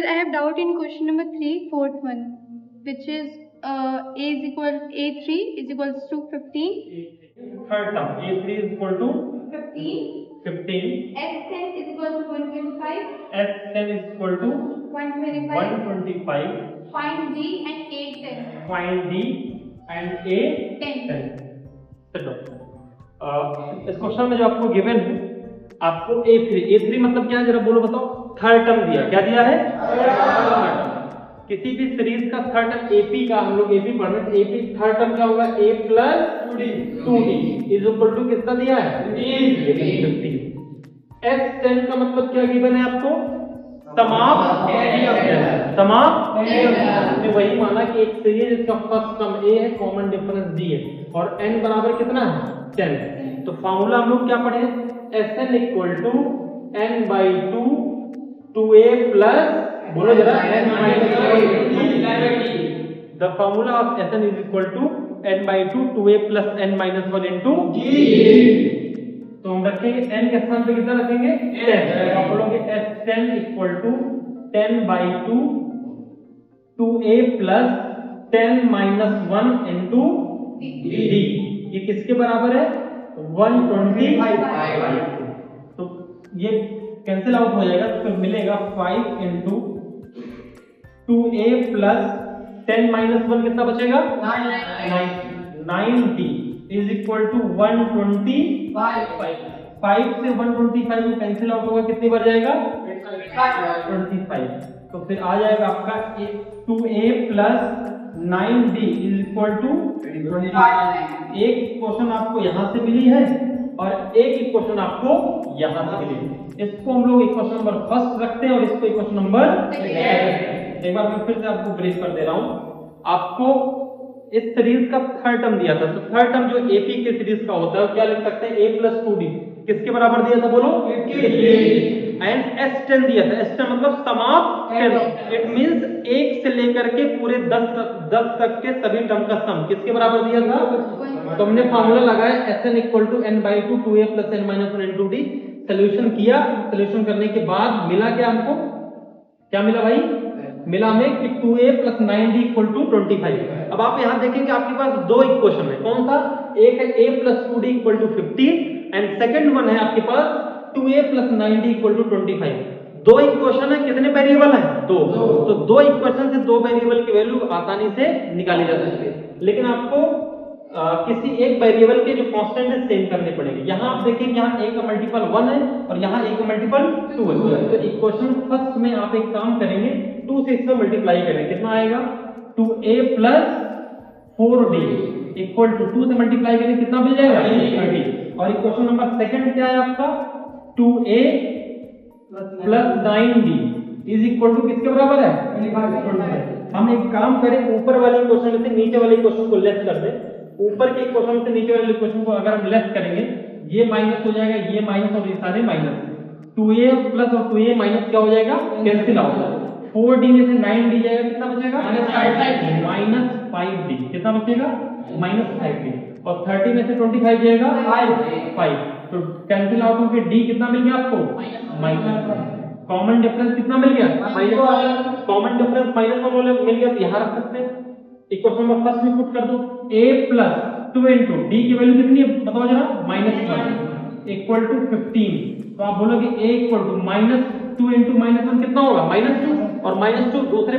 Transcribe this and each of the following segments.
I have doubt in question number 3, fourth one, which is A3 is equals to 15. Third term A3 is equal to 15. S10 is equal to 125. S10 is equal to 125. Find D and A10. Find D and A10. चलो इस question में जो आपको given है आपको A3 मतलब क्या है जरा बोलो बताओ। थर्ड टर्म दिया, क्या दिया है? किसी भी सीरीज का थर्ड टर्म AP का हम लोग AP पढ़ रहे हैं, AP थर्ड टर्म क्या होगा? A + 2D is equal to कितना दिया है? 15। S10 का मतलब क्या गिवन है आपको? समाप्त समाप्त ने वही माना कि एक सीरीज इसका फर्स्ट टर्म A है, कॉमन डिफरेंस D है और n बराबर कितना है? 10। तो फार्मूला हम लोग क्या पढ़े? Sn equal to n/2 2a plus बोलो जरा the formula of Sn is equal to n/2 2a plus n-1 into G। तो हम रखेंगे n के स्थान पे कितना रखेंगे? 10। आप बोलोगे S10 equal to 10/2 2a plus 10-1 into D। ये किसके बराबर है? 125। तो ये कैंसिल आउट हो जाएगा तो फिर मिलेगा 5 इंटू 2a प्लस 10-1 कितना बचेगा? 90 इज इक्वल टू 125। 5 से 125 को कैंसिल आउट होगा कितनी बार जाएगा? 25। तो फिर आ जाएगा आपका 2a plus 9d is equal to 25। एक क्वेश्चन आपको यहां से मिली है और एक इक्वेशन आपको यहां से मिली है। इसको हम लोग इक्वेशन नंबर फर्स्ट रखते हैं और इसको इक्वेशन नंबर सेकंड। एक बार मैं फिर से आपको ब्रीफ कर दे रहा हूं। आपको इस सीरीज का थर्ड टर्म दिया था, तो थर्ड टर्म जो AP के सीरीज का होता है क्या लिख सकते हैं? A + 2D किसके बराबर दिया था बोलो? एंड S10 दिया था। S10 मतलब समाप्त 10। इट मींस 1 से लेकर के पूरे 10 तक के सभी टर्म का सम किसके बराबर दिया था? तो हमने फार्मूला लगाया Sn equal to n/2 2a plus n-1 into D। Solution किया, सॉल्यूशन करने के बाद मिला क्या हमको? क्या मिला भाई? मिला हमें कि 2a plus 9d equal to 25। अब आप यहां देखेंगे आपके पास दो इक्वेशन है। कौन सा? एक है a plus 2d equal to 15 and second one है आपके पास 2a plus 9d equal to 25। दो इक्वेशन है, कितने वेरिएबल है? दो। तो दो इक्वेशन से दो वेरिएबल की वैल्यू आसानी से निकाली जा सकती है, लेकिन आपको किसी एक वेरिएबल के जो कांस्टेंट है सेम करने पड़ेंगे। यहाँ आप देखेंगे यहाँ a का मल्टीपल 1 है और यहाँ a का मल्टीपल 2 है। तो इक्वेशन फर्स्ट में आप एक काम करेंगे, 2 से इसमें मल्टीप्लाई करेंगे, कितना आएगा? 2a plus 4d equal to 2 से मल्टीप्लाई करेंगे कितना मिल जाएगा? 30। और इक्वेशन नंबर सेकंड क्या है आपका? 2a plus 9d is equal to किसके बराबर है? 25। हम एक काम करें, ऊपर वाली इक्वेशन से नीचे वाली इक्वेशन को लेस कर दें। ऊपर के इक्वेशन से नीचे वाले इक्वेशन को अगर हम लेस करेंगे, ये माइनस हो जाएगा, ये माइनस और ये सारे माइनस। 2a प्लस और 2a माइनस क्या हो जाएगा? Cancel out. 4d में से 9d जाएगा, कितना बचेगा? -5d। कितना बचेगा? -5d। और 30 में से 25 जाएगा 5। तो कैंसिल आउट होकर d कितना मिल गया आपको? -1। कॉमन डिफरेंस कितना मिल गया? कॉमन डिफरेंस -1 मिल गया, तो यहां रख सकते हैं। इक्वेशन नंबर फर्स्ट में पुट कर दो, a प्लस 2 इंटू d की वैल्यू कितनी है बताओ जरा? -1 इक्वल टू 15। तो आप बोलोगे a इक्वल टू -2 इंटू -1 कितना होगा? -2 और -2 दूसरे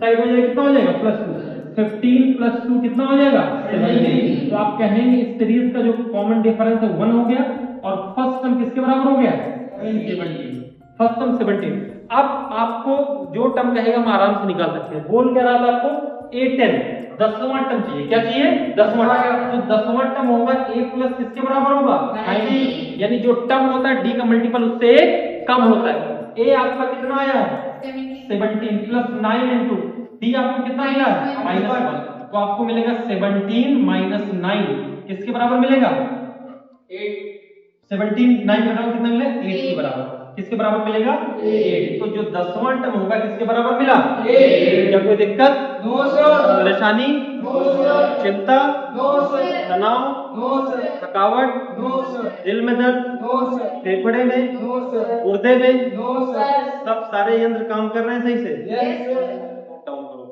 साइड में जाएगा, कितना हो जाएगा? +2। 15 प्लस 2 कितना हो जाएगा? 17। तो आप कहेंगे इस सीरीज का जो कॉमन डिफरेंस है 1 हो गया और फर्स्ट टर्म किसके बराबर हो गया? 17। First term 17। अब आपको जो टर्म कहेगा हम आराम से निकाल सकते हैं। बोल क्या रहा था आपको? A10 10वां टर्म चाहिए। क्या चाहिए? 10वां। तो 10वां टर्म होगा a प्लस किसके बराबर होगा? 90। यानी जो टर्म होता है d का मल्टीपल उससे कम होता है। a आपका कितना आया? 17 प्लस 9 इंटू d आपको कितना मिला? -1। तो आपको मिलेगा 17 माइनस 9 किसके बराबर मिलेगा? 8। 17 9 घटाओ कितना मिलेगा? 8 के बराबर। किसके बराबर मिलेगा 8। तो जो 10वां टर्म होगा किसके बराबर मिला 8। क्या कोई दिक्कत परेशानी चिंता तनाव थकावट दिल में दर्द फेफड़े में गुर्दे में सब सारे यंत्र काम कर रहे हैं सही से नोट डाउन करो।